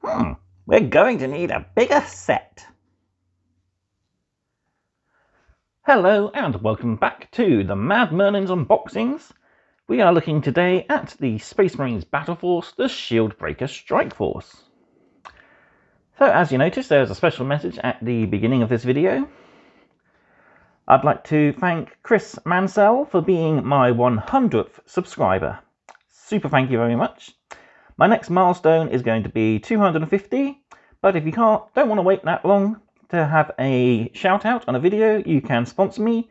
We're going to need a bigger set. Hello and welcome back to the Mad Merlins unboxings. We are looking today at the Space Marines Battle Force, the Shieldbreaker Strike Force. So as you notice, there's a special message at the beginning of this video. I'd like to thank Chris Mansell for being my 100th subscriber. Super thank you very much. My next milestone is going to be 250, but if you don't want to wait that long to have a shout out on a video, you can sponsor me.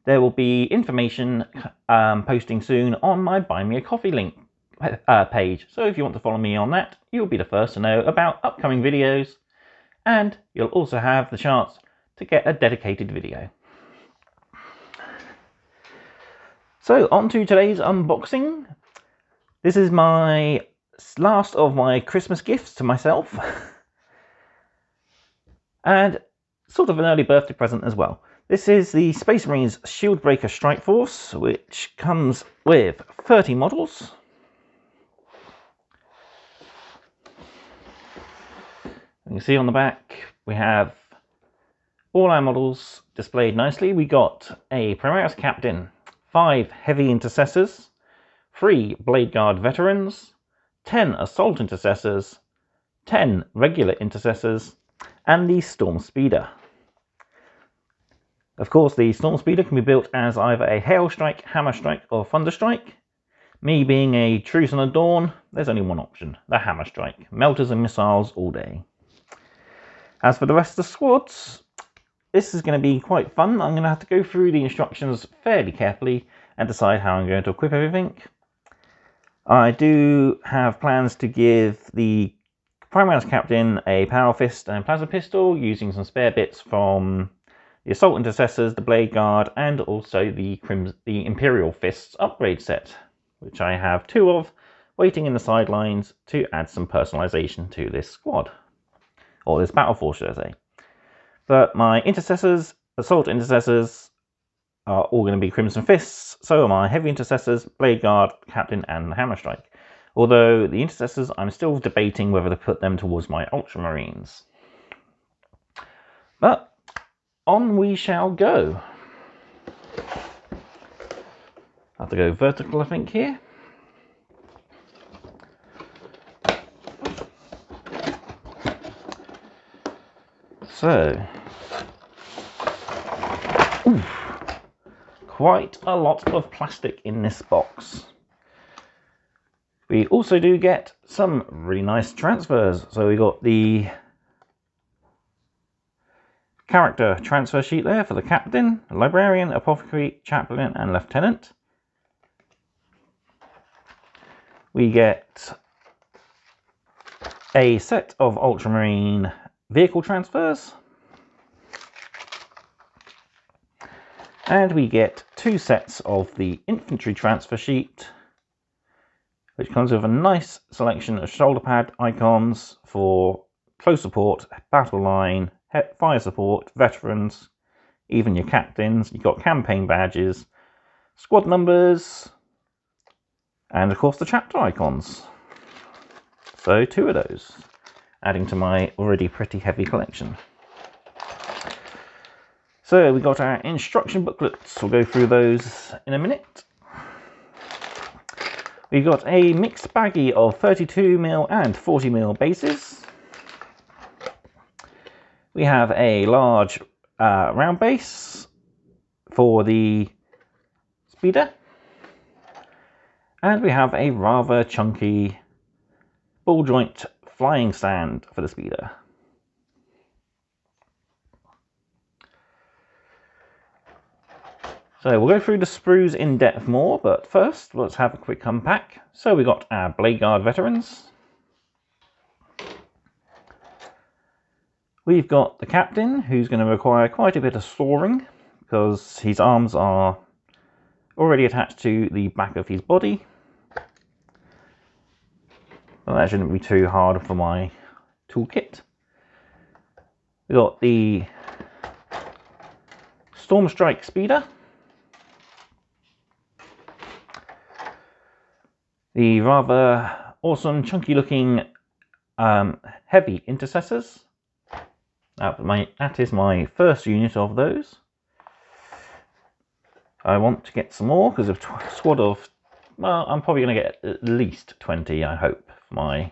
There will be information posting soon on my Buy Me a Coffee link page. So if you want to follow me on that, you'll be the first to know about upcoming videos, and you'll also have the chance to get a dedicated video. So on to today's unboxing. This is my last of my Christmas gifts to myself. And sort of an early birthday present as well. This is the Space Marines Shieldbreaker Strike Force, which comes with 30 models. You can see on the back we have all our models displayed nicely. We got a Primaries Captain, 5 Heavy Intercessors, 3 Blade Guard Veterans, 10 Assault Intercessors, 10 Regular Intercessors, and the Storm Speeder. Of course, the Storm Speeder can be built as either a Hail Strike, Hammer Strike, or Thunder Strike. Me being a true son of dawn, there's only one option, the Hammer Strike. Melters and missiles all day. As for the rest of the squads, this is going to be quite fun. I'm going to have to go through the instructions fairly carefully and decide how I'm going to equip everything. I do have plans to give the Primaries Captain a Power Fist and Plasma Pistol using some spare bits from the Assault Intercessors, the Blade Guard, and also the Imperial Fists upgrade set, which I have 2 of, waiting in the sidelines to add some personalization to this squad, or this battle force, should I say. But my Intercessors, Assault Intercessors, are all going to be Crimson Fists, so are my Heavy Intercessors, Blade Guard, Captain, and Hammer Strike. Although the Intercessors, I'm still debating whether to put them towards my Ultramarines. But on we shall go. I have to go vertical, I think, here. So, quite a lot of plastic in this box. We also do get some really nice transfers. So we got the character transfer sheet there for the Captain, Librarian, Apothecary, Chaplain, and Lieutenant. We get a set of Ultramarine vehicle transfers. And we get 2 sets of the Infantry transfer sheet, which comes with a nice selection of shoulder pad icons for close support, battle line, fire support, veterans, even your captains. You've got campaign badges, squad numbers, and of course the chapter icons. So 2 of those, adding to my already pretty heavy collection. So we got our instruction booklets. We'll go through those in a minute. We've got a mixed baggie of 32mm and 40mm bases. We have a large round base for the speeder. And we have a rather chunky ball joint flying stand for the speeder. So we'll go through the sprues in depth more, but first let's have a quick unpack. So we got our Blade Guard Veterans. We've got the Captain, who's going to require quite a bit of soaring because his arms are already attached to the back of his body. But that shouldn't be too hard for my toolkit. We've got the Storm Strike Speeder. The rather awesome, chunky looking heavy Intercessors. That is my first unit of those. I want to get some more because of a squad of, well, I'm probably going to get at least 20, I hope, for my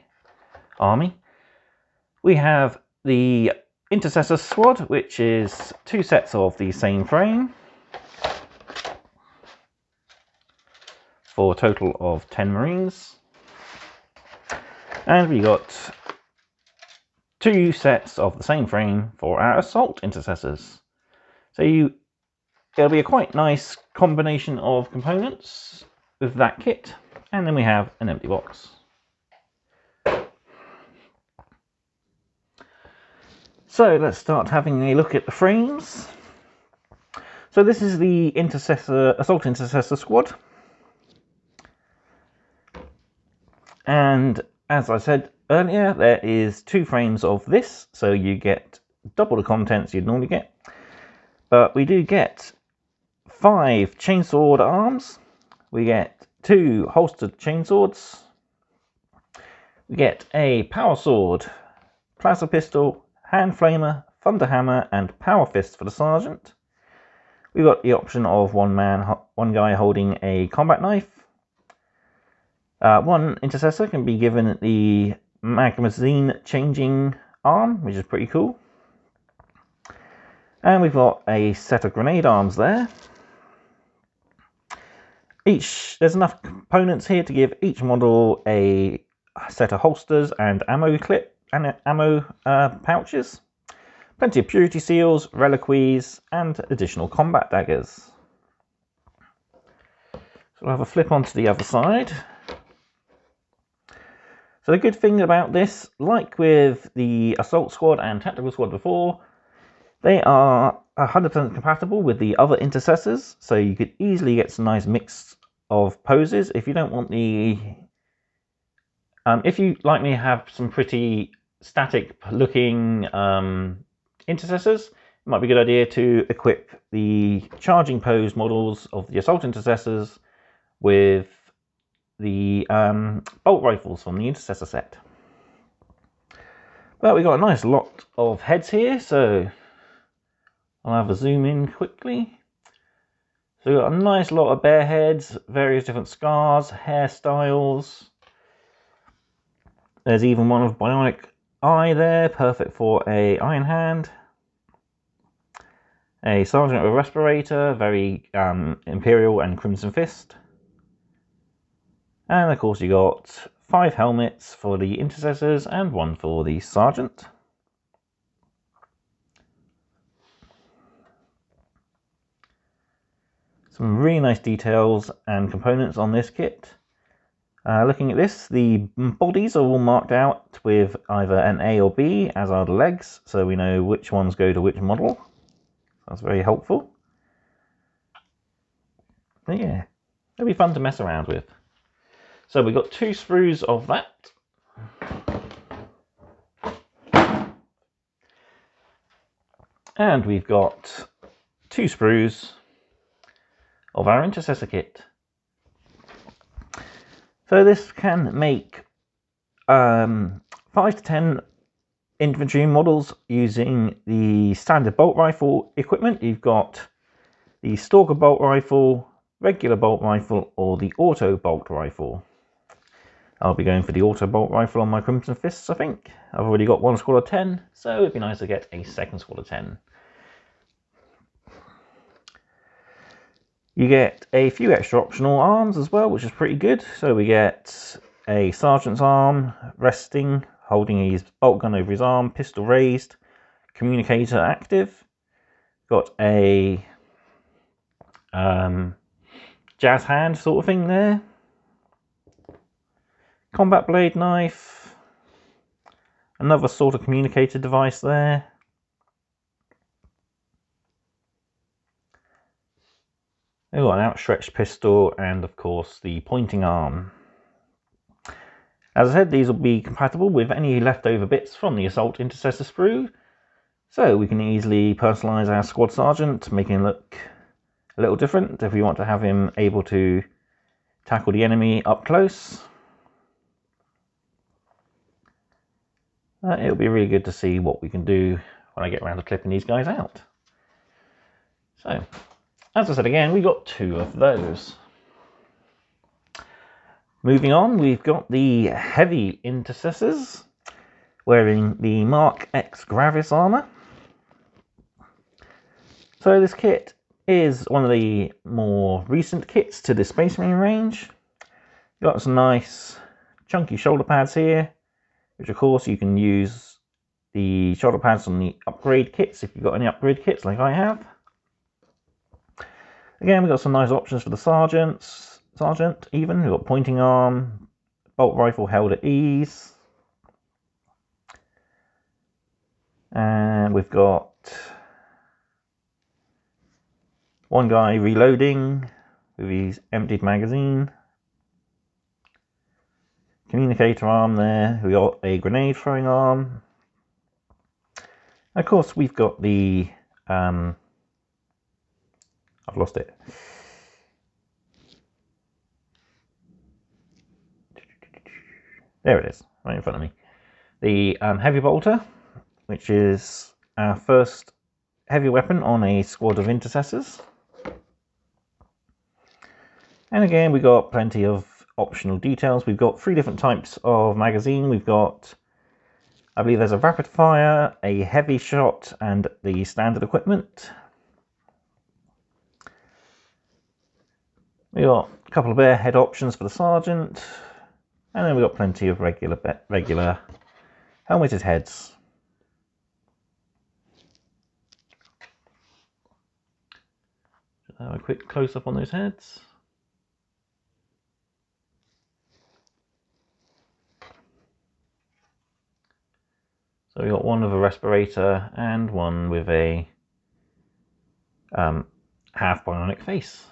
army. We have the Intercessor squad, which is 2 sets of the same frame, for a total of 10 Marines. And we got 2 sets of the same frame for our Assault Intercessors. So it'll be a quite nice combination of components with that kit. And then we have an empty box. So let's start having a look at the frames. So this is the Assault Intercessor squad. And as I said earlier, there is 2 frames of this, so you get double the contents you'd normally get. But we do get 5 chainsword arms. We get 2 holstered chainswords. We get a power sword, plasma pistol, hand flamer, thunder hammer, and power fist for the sergeant. We've got the option of one guy holding a combat knife. One intercessor can be given the magazine changing arm, which is pretty cool. And we've got a set of grenade arms there. There's enough components here to give each model a set of holsters and ammo pouches. Plenty of purity seals, reliquaries, and additional combat daggers. So we'll have a flip onto the other side. So the good thing about this, like with the Assault Squad and Tactical Squad before, they are 100% compatible with the other Intercessors, so you could easily get some nice mix of poses. If you don't want if you like me have some pretty static looking Intercessors, it might be a good idea to equip the charging pose models of the Assault Intercessors with the bolt rifles from the Intercessor set. But we got a nice lot of heads here, so I'll have a zoom in quickly. So we've got a nice lot of bear heads, various different scars, hairstyles. There's even one of bionic eye there, perfect for a Iron Hand. A sergeant with a respirator, very Imperial and Crimson Fist. And of course you got 5 helmets for the Intercessors and 1 for the sergeant. Some really nice details and components on this kit. Looking at this, the bodies are all marked out with either an A or B, as are the legs, so we know which ones go to which model. That's very helpful. But yeah, it'll be fun to mess around with. So we've got 2 sprues of that. And we've got 2 sprues of our Intercessor Kit. So this can make 5 to 10 infantry models using the standard bolt rifle equipment. You've got the Stalker bolt rifle, regular bolt rifle, or the auto bolt rifle. I'll be going for the auto bolt rifle on my Crimson Fists, I think. I've already got 1 squad of 10, so it'd be nice to get a 2nd squad of 10. You get a few extra optional arms as well, which is pretty good. So we get a sergeant's arm, resting, holding his bolt gun over his arm, pistol raised, communicator active. Got a jazz hand sort of thing there. Combat blade knife. Another sort of communicator device there. We've got an outstretched pistol and of course the pointing arm. As I said, these will be compatible with any leftover bits from the Assault Intercessor sprue, so we can easily personalise our squad sergeant, making him look a little different if we want to have him able to tackle the enemy up close. It'll be really good to see what we can do when I get around to clipping these guys out. So, as I said again, we got 2 of those. Moving on, we've got the heavy Intercessors wearing the Mark X Gravis armor. So this kit is one of the more recent kits to the Space Marine range. You've got some nice chunky shoulder pads here, which of course you can use the shoulder pads on the upgrade kits if you've got any upgrade kits like I have. Again, we've got some nice options for the sergeant even. We've got pointing arm, bolt rifle held at ease. And we've got one guy reloading with his emptied magazine. Communicator arm there. We got a grenade throwing arm. And of course, we've got the I've lost it. There it is, right in front of me. The heavy bolter, which is our first heavy weapon on a squad of intercessors. And again, we've got plenty of optional details. We've got 3 different types of magazine. We've got, I believe there's a rapid fire, a heavy shot, and the standard equipment. We've got a couple of airhead options for the sergeant, and then we've got plenty of regular helmeted heads. Just have a quick close up on those heads. So we got one with a respirator and one with a half bionic face.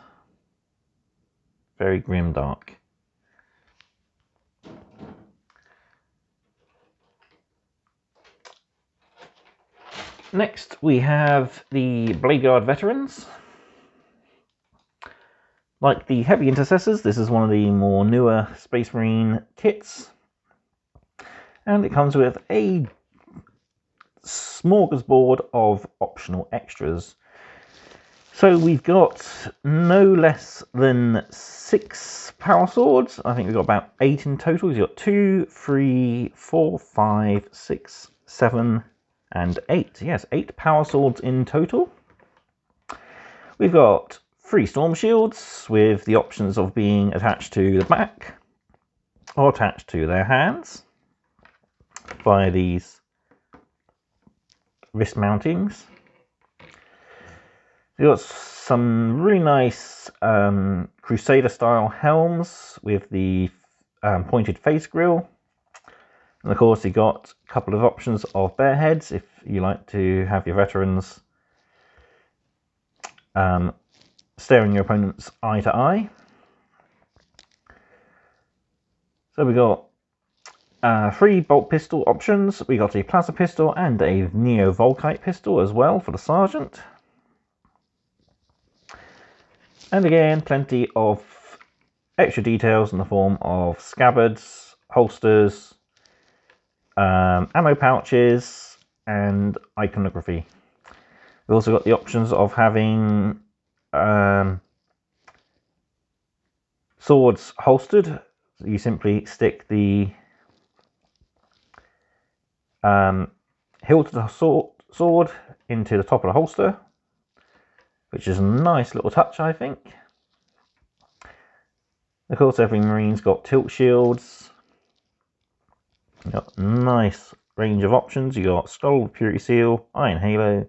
Very grim dark. Next we have the Blade Guard veterans. Like the heavy intercessors, this is one of the more newer Space Marine kits. And it comes with a smorgasbord of optional extras. So we've got no less than 6 power swords. I think we've got about 8 in total. We've got 2, 3, 4, 5, 6, 7, and 8. Yes, 8 power swords in total. We've got 3 storm shields with the options of being attached to the back or attached to their hands by these wrist mountings. We've got some really nice Crusader style helms with the pointed face grille. And of course, you got a couple of options of bear heads if you like to have your veterans staring your opponents eye to eye. So we got 3 bolt pistol options. We got a plasma pistol and a neo volkite pistol as well for the sergeant. And again, plenty of extra details in the form of scabbards, holsters, ammo pouches, and iconography. We've also got the options of having swords holstered. You simply stick the hilt of the sword into the top of the holster, which is a nice little touch, I think. Of course, every Marine's got tilt shields. You've got a nice range of options. You've got skull, purity seal, iron halo,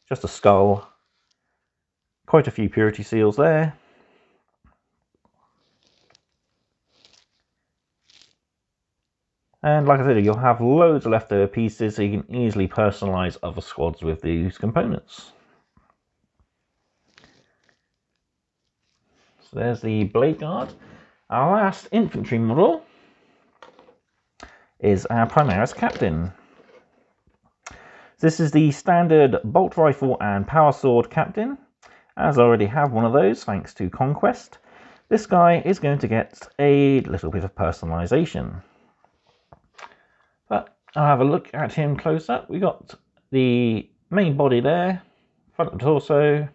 just a skull. Quite a few purity seals there. And like I said, you'll have loads of leftover pieces, so you can easily personalize other squads with these components. So there's the Blade Guard. Our last infantry model is our Primaries Captain. This is the standard bolt rifle and power sword captain. As I already have one of those thanks to Conquest, this guy is going to get a little bit of personalization. But I'll have a look at him close up. We got the main body there, front of the torso,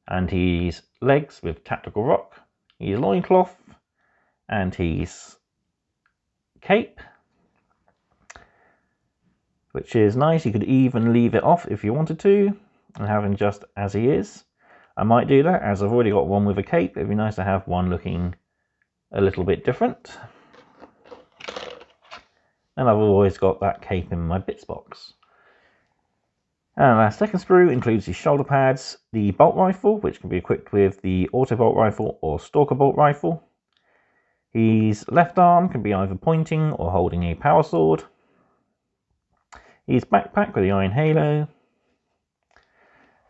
and his legs with tactical rock, his loincloth, and his cape, which is nice. You could even leave it off if you wanted to and have him just as he is. I might do that, as I've already got one with a cape. It'd be nice to have one looking a little bit different. And I've always got that cape in my bits box. And our second sprue includes the shoulder pads, the bolt rifle, which can be equipped with the auto bolt rifle or stalker bolt rifle. His left arm can be either pointing or holding a power sword. His backpack with the iron halo.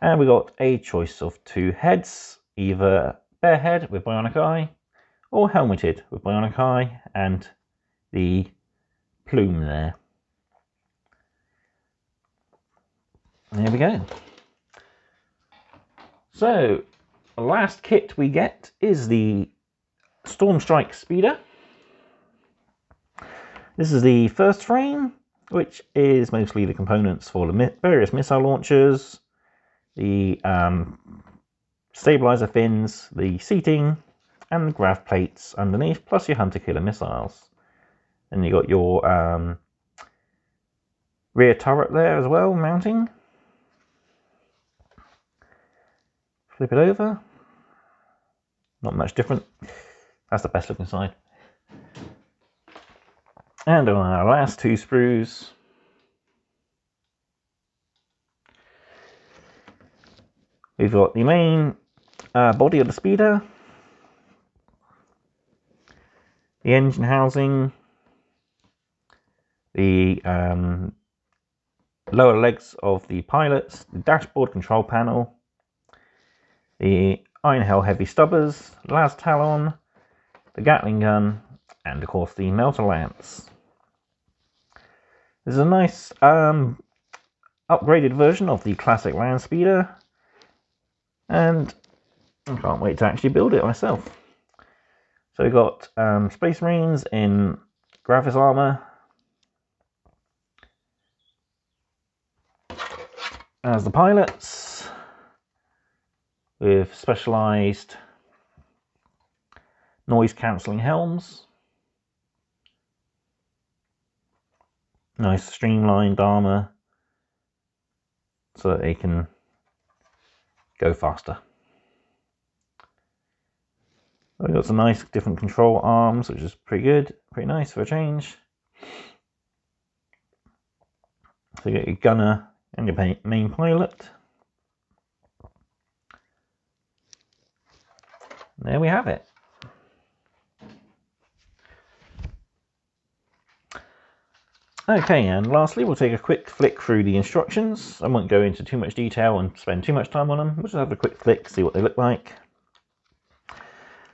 And we got a choice of two heads, either bare head with bionic eye or helmeted with bionic eye and the plume there. There we go. So, the last kit we get is the Storm Strike Speeder. This is the first frame, which is mostly the components for the various missile launchers, the stabilizer fins, the seating, and the grav plates underneath, plus your hunter killer missiles. And you got your rear turret there as well, mounting. Flip it over. Not much different. That's the best looking side. And on our last two sprues, we've got the main body of the speeder, the engine housing, the lower legs of the pilots, the dashboard control panel, the Iron Hell heavy stubbers, las talon, the Gatling gun, and of course the melter lance. This is a nice upgraded version of the classic land speeder, and I can't wait to actually build it myself. So we've got Space Marines in gravis armor as the pilots, with specialized noise cancelling helms. Nice streamlined armor so that they can go faster. We've got some nice different control arms, which is pretty good, pretty nice for a change. So you get your gunner and your main pilot. And there we have it. Okay, and lastly we'll take a quick flick through the instructions. I won't go into too much detail and spend too much time on them. We'll just have a quick flick, see what they look like.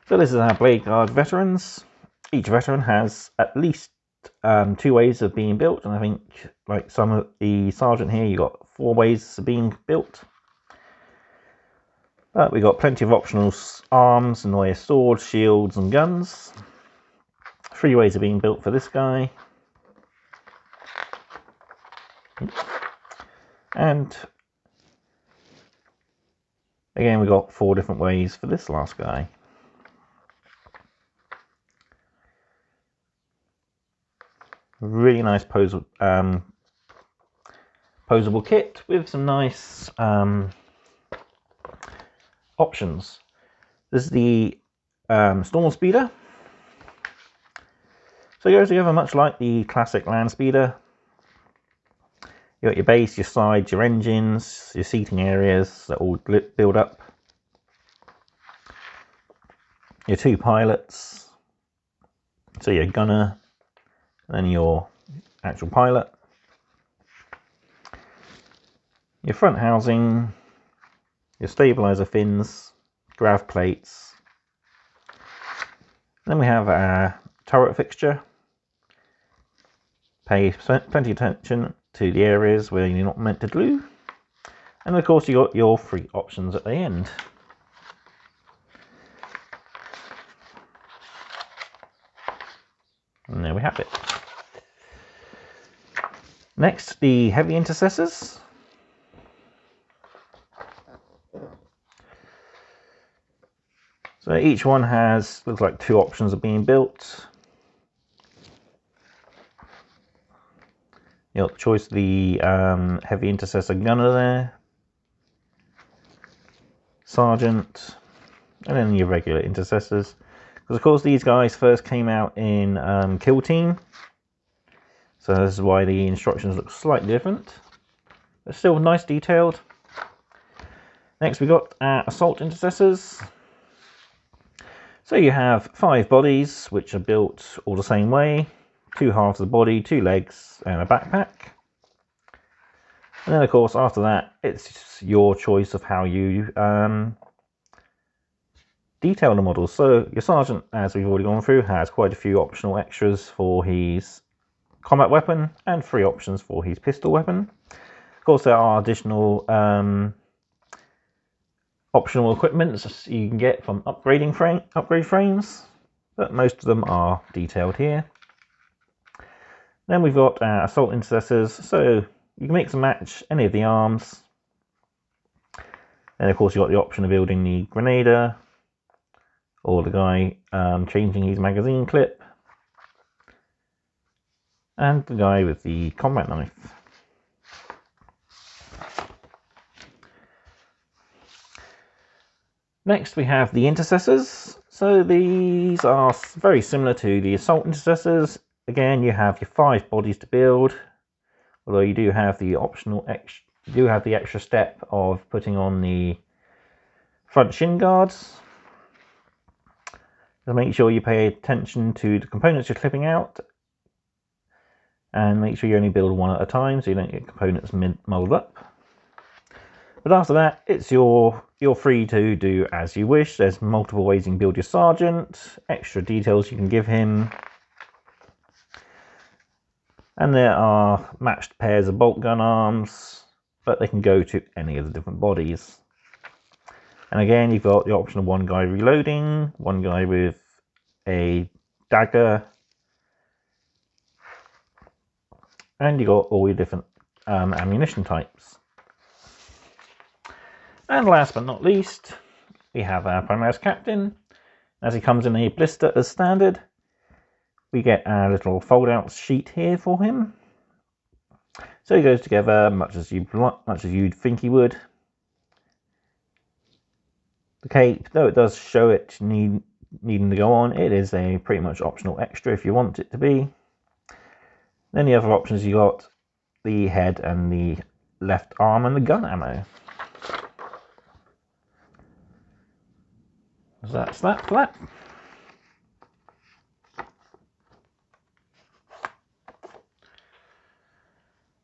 So this is our Blade Guard veterans. Each veteran has at least 2 ways of being built, and I think, like some of the sergeant here, you got 4 ways of being built. But we got plenty of optional arms and way of swords, shields, and guns. 3 ways of being built for this guy. And again, we got 4 different ways for this last guy. Really nice posable kit with some nice options. This is the Storm Speeder. So it goes together much like the classic land speeder. You got your base, your sides, your engines, your seating areas that all build up. Your 2 pilots, so your gunner, and then your actual pilot. Your front housing, your stabilizer fins, grav plates. Then we have our turret fixture. Pay plenty of attention to the areas where you're not meant to glue. And of course you got your 3 options at the end. And there we have it. Next, the heavy intercessors. So each one has, looks like 2 options of being built. You got the choice of the heavy intercessor gunner there, sergeant, and then your regular intercessors. Because of course these guys first came out in Kill Team, so this is why the instructions look slightly different, but still nice detailed. Next we got assault intercessors. So you have 5 bodies which are built all the same way, 2 halves of the body, 2 legs and a backpack. And then of course after that it's your choice of how you detail the models. So your sergeant, as we've already gone through, has quite a few optional extras for his combat weapon and 3 options for his pistol weapon. Of course there are additional optional equipment you can get from upgrade frames, but most of them are detailed here. Then we've got assault intercessors, so you can mix and match any of the arms. And of course you've got the option of building the Grenadier, or the guy changing his magazine clip, and the guy with the combat knife. Next we have the intercessors. So these are very similar to the assault intercessors. Again, you have your 5 bodies to build, although you do have the extra step of putting on the front shin guards. So make sure you pay attention to the components you're clipping out, and make sure you only build one at a time so you don't get components muddled up. But after that, it's you're free to do as you wish. There's multiple ways you can build your sergeant, extra details you can give him, and there are matched pairs of bolt gun arms, but they can go to any of the different bodies. And again, you've got the option of one guy reloading, one guy with a dagger, and you've got all your different ammunition types. And last but not least, we have our Primaries Captain. As he comes in a blister as standard, we get our little fold-out sheet here for him. So he goes together much as you'd think he would. The cape, though it does show it needing to go on, it is a pretty much optional extra if you want it to be. Then the other options, you got the head and the left arm and the gun ammo. So that's that for that.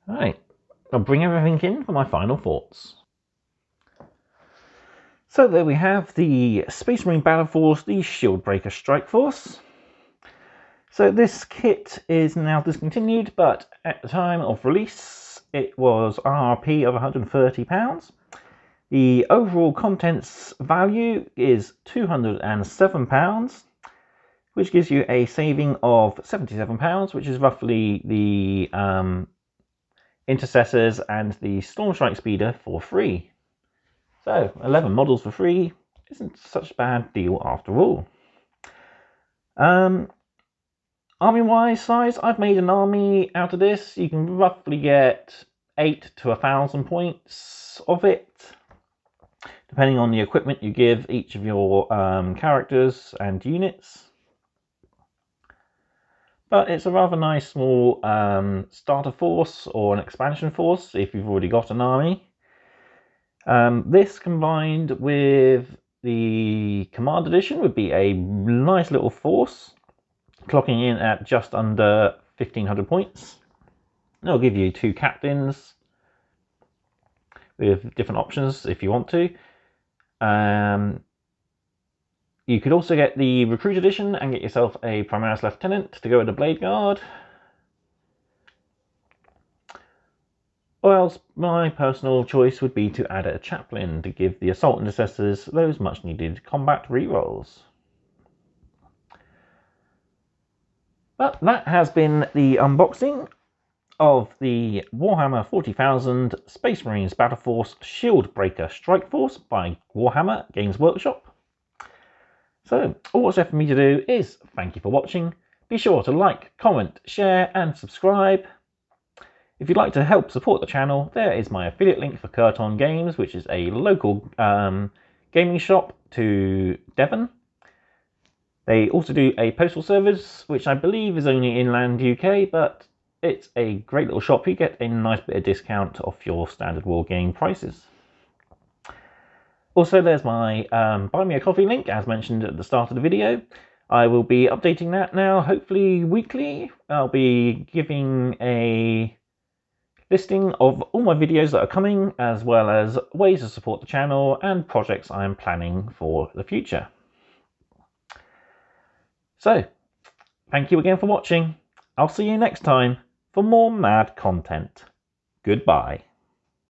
Right, I'll bring everything in for my final thoughts. So there we have the Space Marine Battle Force, the Shieldbreaker Strike Force. So this kit is now discontinued, but at the time of release it was RRP of £130. The overall contents value is £207, which gives you a saving of £77, which is roughly the Intercessors and the Storm Strike Speeder for free. So 11 models for free isn't such a bad deal after all. Army-wise size, I've made an army out of this. You can roughly get 8 to 1,000 points of it, depending on the equipment you give each of your characters and units. But it's a rather nice small starter force or an expansion force if you've already got an army. This combined with the Command Edition would be a nice little force, clocking in at just under 1,500 points. It'll give you 2 captains with different options if you want to. You could also get the Recruit Edition and get yourself a Primaris Lieutenant to go with the Blade Guard. Or else my personal choice would be to add a Chaplain to give the Assault Intercessors those much needed combat rerolls. But that has been the unboxing of the Warhammer 40,000 Space Marines Battle Force Shieldbreaker Strike Force by Warhammer Games Workshop. So all what's left for me to do is thank you for watching. Be sure to like, comment, share and subscribe. If you'd like to help support the channel, there is my affiliate link for Curton Games, which is a local gaming shop to Devon. They also do a postal service, which I believe is only inland UK, but it's a great little shop. You get a nice bit of discount off your standard wargame prices. Also, there's my Buy Me a Coffee link, as mentioned at the start of the video. I will be updating that now, hopefully weekly. I'll be giving a listing of all my videos that are coming, as well as ways to support the channel and projects I'm planning for the future. So, thank you again for watching. I'll see you next time for more mad content. Goodbye.